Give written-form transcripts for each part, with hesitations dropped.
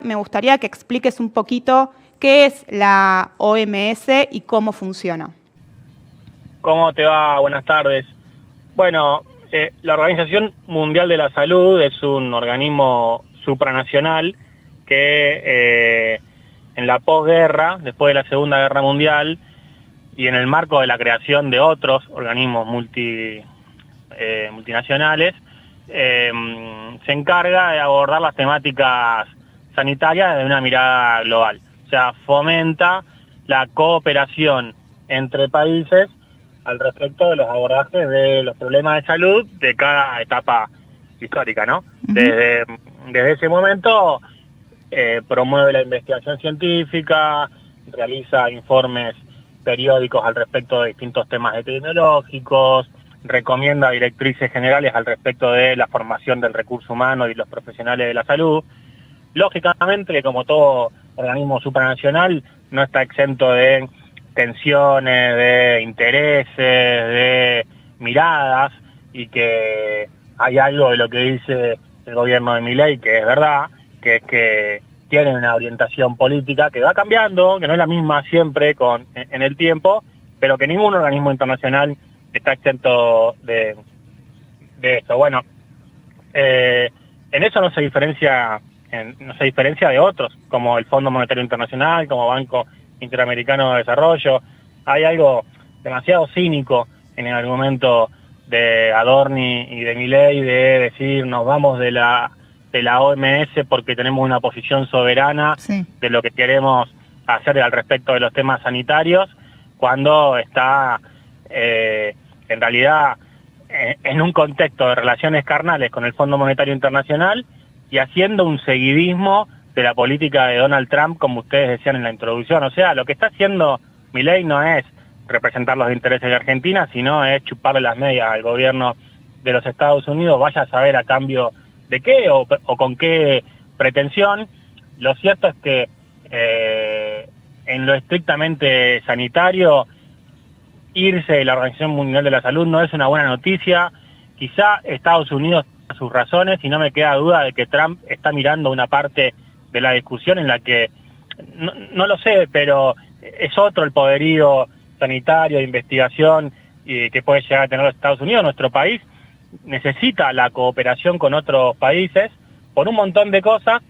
me gustaría que expliques un poquito qué es la OMS y cómo funciona. ¿Cómo te va? Buenas tardes. Bueno, la Organización Mundial de la Salud es un organismo supranacional que en la posguerra, después de la Segunda Guerra Mundial, y en el marco de la creación de otros organismos multinacionales, se encarga de abordar las temáticas sanitarias desde una mirada global. O sea, fomenta la cooperación entre países al respecto de los abordajes de los problemas de salud de cada etapa histórica, ¿no? Desde ese momento promueve la investigación científica, realiza informes periódicos al respecto de distintos temas epidemiológicos, recomienda directrices generales al respecto de la formación del recurso humano y los profesionales de la salud. Lógicamente, como todo organismo supranacional, no está exento de tensiones, de intereses, de miradas, y que hay algo de lo que dice el gobierno de Milei que es verdad, que es que tiene una orientación política que va cambiando, que no es la misma siempre en el tiempo, pero que ningún organismo internacional está exento de eso. Bueno, en eso no se diferencia de otros, como el Fondo Monetario Internacional, como Banco Interamericano de Desarrollo. Hay algo demasiado cínico en el argumento de Adorni y de Milei de decir nos vamos de la OMS porque tenemos una posición soberana de lo que queremos hacer al respecto de los temas sanitarios, cuando está en realidad en un contexto de relaciones carnales con el Fondo Monetario Internacional y haciendo un seguidismo de la política de Donald Trump, como ustedes decían en la introducción. O sea, lo que está haciendo Milei no es representar los intereses de Argentina, sino es chuparle las medias al gobierno de los Estados Unidos, vaya a saber a cambio de qué o con qué pretensión. Lo cierto es que en lo estrictamente sanitario, irse de la Organización Mundial de la Salud no es una buena noticia. Quizá Estados Unidos tiene sus razones y no me queda duda de que Trump está mirando una parte de la discusión en la que, no lo sé, pero es otro el poderío sanitario, de investigación que puede llegar a tener los Estados Unidos. Nuestro país necesita la cooperación con otros países por un montón de cosas,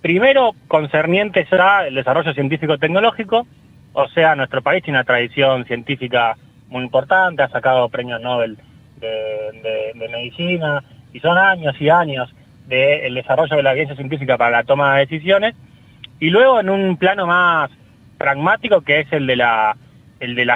primero concernientes al desarrollo científico-tecnológico. O sea, nuestro país tiene una tradición científica muy importante, ha sacado premios Nobel de medicina, y son años y años del desarrollo de la evidencia científica para la toma de decisiones. Y luego en un plano más pragmático, que es el de las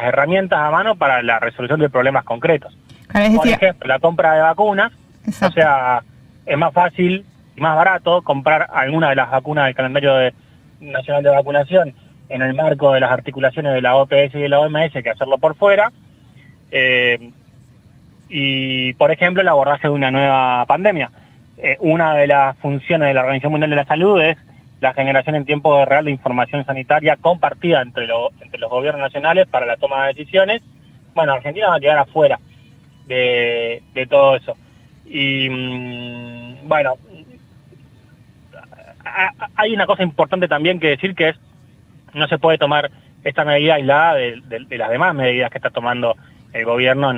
herramientas a mano para la resolución de problemas concretos. Por ejemplo, la compra de vacunas. Exacto. O sea, es más fácil y más barato comprar alguna de las vacunas del calendario nacional de vacunación en el marco de las articulaciones de la OPS y de la OMS que hacerlo por fuera. Y, por ejemplo, el abordaje de una nueva pandemia. Una de las funciones de la Organización Mundial de la Salud es la generación en tiempo real de información sanitaria compartida entre los gobiernos nacionales para la toma de decisiones. Bueno, Argentina va a quedar afuera de todo eso. Y bueno, hay una cosa importante también que decir, que es no se puede tomar esta medida aislada de las demás medidas que está tomando el gobierno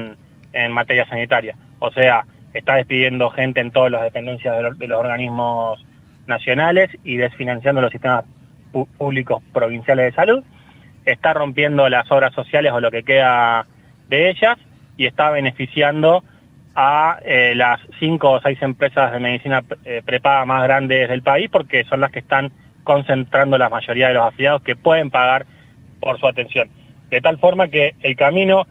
en materia sanitaria. O sea, está despidiendo gente en todas las dependencias de los organismos nacionales y desfinanciando los sistemas públicos provinciales de salud, está rompiendo las obras sociales o lo que queda de ellas, y está beneficiando a las 5 o 6 empresas de medicina prepaga más grandes del país, porque son las que están concentrando la mayoría de los afiliados que pueden pagar por su atención. De tal forma que el camino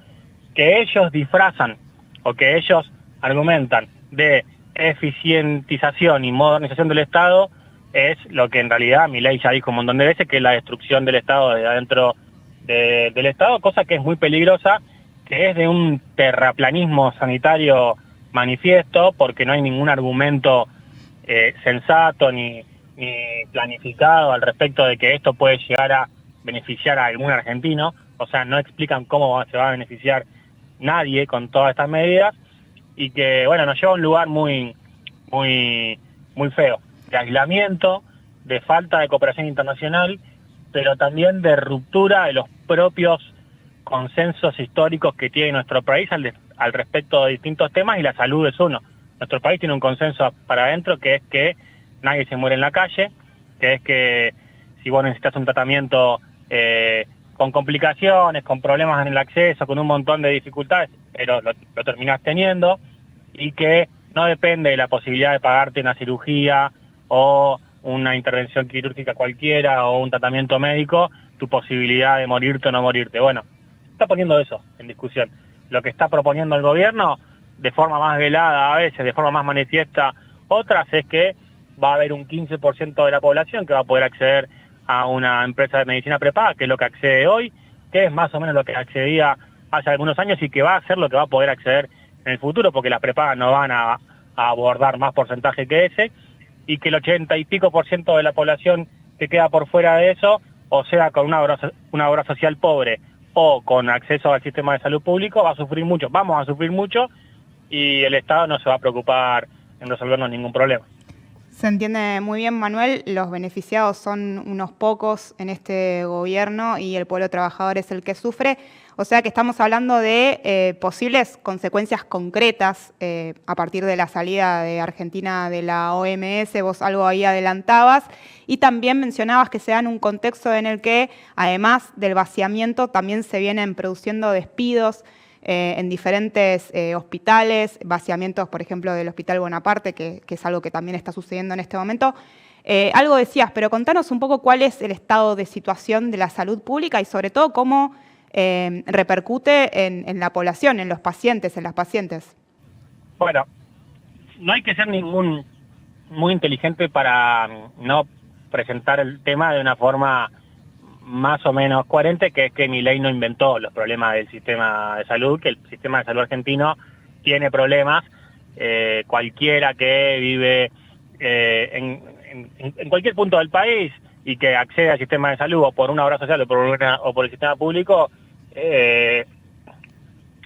que ellos disfrazan o que ellos argumentan de eficientización y modernización del Estado es lo que en realidad Milei ya dijo un montón de veces, que es la destrucción del Estado desde adentro del Estado, cosa que es muy peligrosa, que es de un terraplanismo sanitario manifiesto, porque no hay ningún argumento sensato ni planificado al respecto de que esto puede llegar a beneficiar a algún argentino. O sea, no explican cómo se va a beneficiar nadie con todas estas medidas, y que, bueno, nos lleva a un lugar muy feo, de aislamiento, de falta de cooperación internacional, pero también de ruptura de los propios consensos históricos que tiene nuestro país al respecto de distintos temas, y la salud es uno. Nuestro país tiene un consenso para adentro, que es que nadie se muere en la calle, que es que si vos necesitas un tratamiento con complicaciones, con problemas en el acceso, con un montón de dificultades, pero lo terminás teniendo, y que no depende de la posibilidad de pagarte una cirugía o una intervención quirúrgica cualquiera o un tratamiento médico, tu posibilidad de morirte o no morirte. Bueno, está poniendo eso en discusión. Lo que está proponiendo el gobierno, de forma más velada a veces, de forma más manifiesta otras, es que va a haber un 15% de la población que va a poder acceder a una empresa de medicina prepaga, que es lo que accede hoy, que es más o menos lo que accedía hace algunos años y que va a ser lo que va a poder acceder en el futuro, porque las prepagas no van a abordar más porcentaje que ese, y que el 80 y pico % de la población que queda por fuera de eso, o sea, con una obra social pobre o con acceso al sistema de salud público, va a sufrir mucho, vamos a sufrir mucho, y el Estado no se va a preocupar en resolvernos ningún problema. Se entiende muy bien, Manuel. Los beneficiados son unos pocos en este gobierno y el pueblo trabajador es el que sufre. O sea que estamos hablando de posibles consecuencias concretas a partir de la salida de Argentina de la OMS. Vos algo ahí adelantabas. Y también mencionabas que se da en un contexto en el que, además del vaciamiento, también se vienen produciendo despidos en diferentes hospitales, vaciamientos, por ejemplo, del Hospital Bonaparte, que es algo que también está sucediendo en este momento. Algo decías, pero contanos un poco cuál es el estado de situación de la salud pública y sobre todo cómo repercute en la población, en los pacientes, en las pacientes. Bueno, no hay que ser muy inteligente para no presentar el tema de una forma más o menos coherente, que es que Milei no inventó los problemas del sistema de salud, que el sistema de salud argentino tiene problemas. Cualquiera que vive en cualquier punto del país y que accede al sistema de salud o por una obra social o por el sistema público,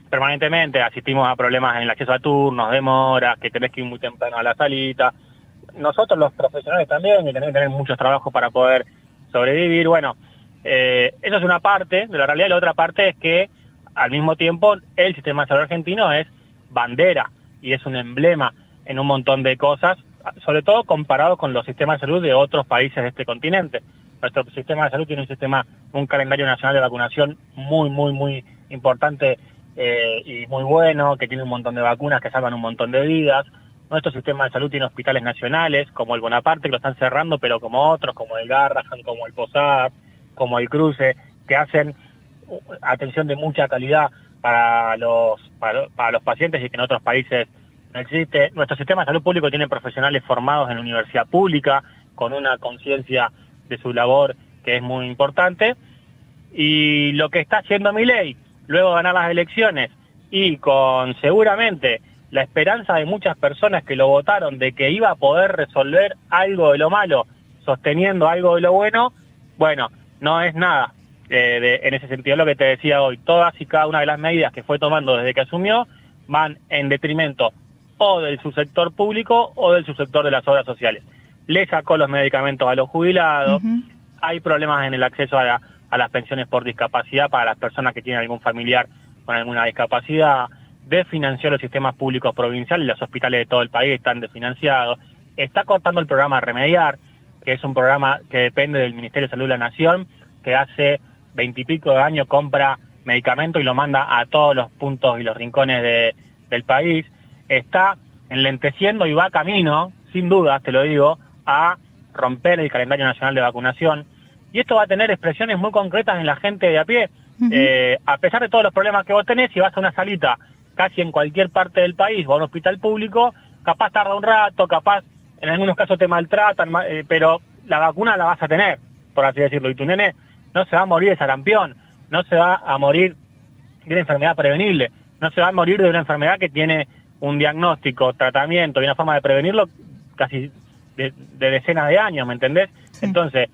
permanentemente asistimos a problemas en el acceso a turnos, demoras, que tenés que ir muy temprano a la salita. Nosotros los profesionales también, que tenemos que tener muchos trabajos para poder sobrevivir. Bueno, eso es una parte de la realidad. La otra parte es que al mismo tiempo el sistema de salud argentino es bandera y es un emblema en un montón de cosas, sobre todo comparado con los sistemas de salud de otros países de este continente. Nuestro sistema de salud tiene un calendario nacional de vacunación muy importante y muy bueno, que tiene un montón de vacunas que salvan un montón de vidas. Nuestro sistema de salud tiene hospitales nacionales, como el Bonaparte, que lo están cerrando, pero como otros, como el Garrahan, como el Posada, como el Cruce, que hacen atención de mucha calidad para los pacientes y que en otros países no existe. Nuestro sistema de salud público tiene profesionales formados en la universidad pública, con una conciencia de su labor que es muy importante. Y lo que está haciendo Milei, luego de ganar las elecciones, y con seguramente la esperanza de muchas personas que lo votaron de que iba a poder resolver algo de lo malo, sosteniendo algo de lo bueno, bueno, no es nada. En ese sentido, lo que te decía hoy, todas y cada una de las medidas que fue tomando desde que asumió van en detrimento o del subsector público o del subsector de las obras sociales. Le sacó los medicamentos a los jubilados, hay problemas en el acceso a las pensiones por discapacidad para las personas que tienen algún familiar con alguna discapacidad, desfinanció los sistemas públicos provinciales, los hospitales de todo el país están desfinanciados, está cortando el programa Remediar, que es un programa que depende del Ministerio de Salud de la Nación, que hace 20 y pico de años compra medicamentos y lo manda a todos los puntos y los rincones del país. Está enlenteciendo y va camino, sin duda, te lo digo, a romper el calendario nacional de vacunación. Y esto va a tener expresiones muy concretas en la gente de a pie. A pesar de todos los problemas que vos tenés, si vas a una salita casi en cualquier parte del país o a un hospital público, capaz tarda un rato, capaz en algunos casos te maltratan, pero la vacuna la vas a tener, por así decirlo, y tu nene no se va a morir de sarampión, no se va a morir de una enfermedad prevenible, no se va a morir de una enfermedad que tiene un diagnóstico, tratamiento y una forma de prevenirlo casi de decenas de años, ¿me entendés? Sí. Entonces,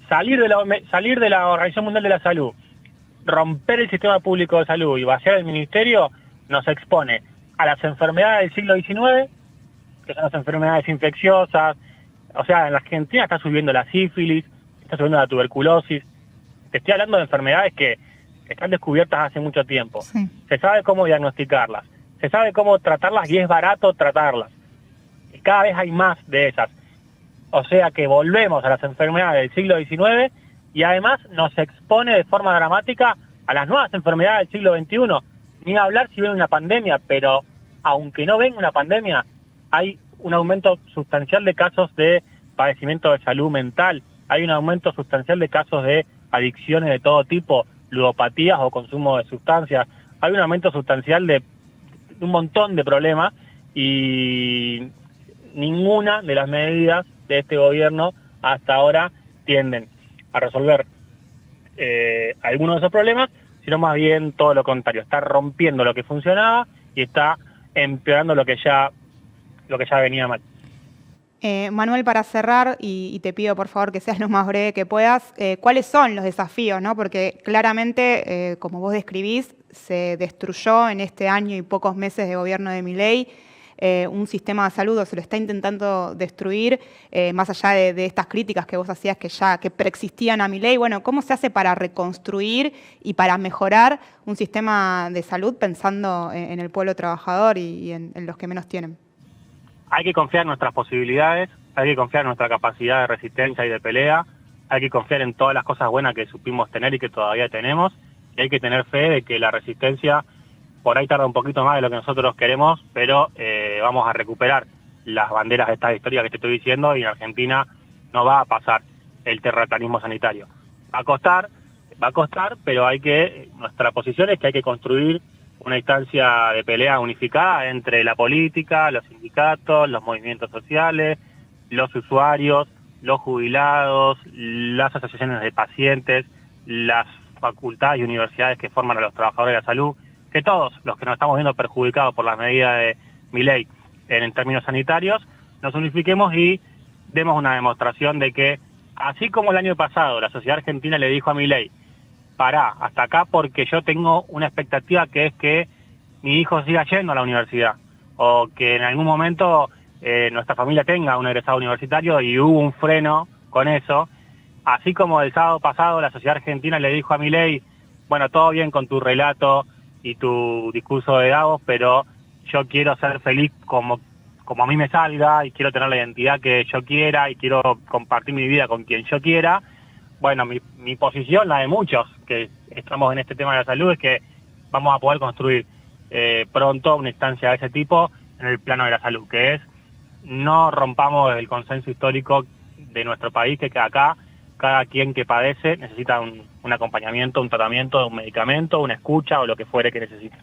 salir de la Organización Mundial de la Salud, romper el sistema público de salud y vaciar el ministerio, nos expone a las enfermedades del siglo XIX, que son las enfermedades infecciosas, O sea, en la Argentina está subiendo la sífilis, está subiendo la tuberculosis. Te estoy hablando de enfermedades que están descubiertas hace mucho tiempo. Sí. Se sabe cómo diagnosticarlas, se sabe cómo tratarlas y es barato tratarlas. Y cada vez hay más de esas. O sea que volvemos a las enfermedades del siglo XIX y además nos expone de forma dramática a las nuevas enfermedades del siglo XXI. Ni hablar si viene una pandemia, pero aunque no venga una pandemia, hay un aumento sustancial de casos de padecimiento de salud mental, hay un aumento sustancial de casos de adicciones de todo tipo, ludopatías o consumo de sustancias, hay un aumento sustancial de un montón de problemas y ninguna de las medidas de este gobierno hasta ahora tienden a resolver algunos de esos problemas, sino más bien todo lo contrario, está rompiendo lo que funcionaba y está empeorando lo que ya venía mal. Manuel, para cerrar, y te pido por favor que seas lo más breve que puedas, ¿cuáles son los desafíos, ¿no? Porque claramente, como vos describís, se destruyó en este año y pocos meses de gobierno de Milei un sistema de salud, o se lo está intentando destruir, más allá de estas críticas que vos hacías que preexistían a Milei. Bueno, ¿cómo se hace para reconstruir y para mejorar un sistema de salud pensando en el pueblo trabajador y en los que menos tienen? Hay que confiar en nuestras posibilidades, hay que confiar en nuestra capacidad de resistencia y de pelea, hay que confiar en todas las cosas buenas que supimos tener y que todavía tenemos, y hay que tener fe de que la resistencia por ahí tarda un poquito más de lo que nosotros queremos, pero vamos a recuperar las banderas de esta historia que te estoy diciendo, y en Argentina no va a pasar el terraplanismo sanitario. Va a costar, pero nuestra posición es que hay que construir una instancia de pelea unificada entre la política, los sindicatos, los movimientos sociales, los usuarios, los jubilados, las asociaciones de pacientes, las facultades y universidades que forman a los trabajadores de la salud, que todos los que nos estamos viendo perjudicados por las medidas de Milei en términos sanitarios, nos unifiquemos y demos una demostración de que, así como el año pasado la sociedad argentina le dijo a Milei, pará, hasta acá porque yo tengo una expectativa que es que mi hijo siga yendo a la universidad, o que en algún momento nuestra familia tenga un egresado universitario, y hubo un freno con eso. Así como el sábado pasado la sociedad argentina le dijo a Milei, bueno, todo bien con tu relato y tu discurso de Davos, pero yo quiero ser feliz como a mí me salga, y quiero tener la identidad que yo quiera, y quiero compartir mi vida con quien yo quiera. Bueno, mi posición, la de muchos que estamos en este tema de la salud, es que vamos a poder construir pronto una instancia de ese tipo en el plano de la salud, que es no rompamos el consenso histórico de nuestro país, que acá cada quien que padece necesita un acompañamiento, un tratamiento, un medicamento, una escucha o lo que fuere que necesite.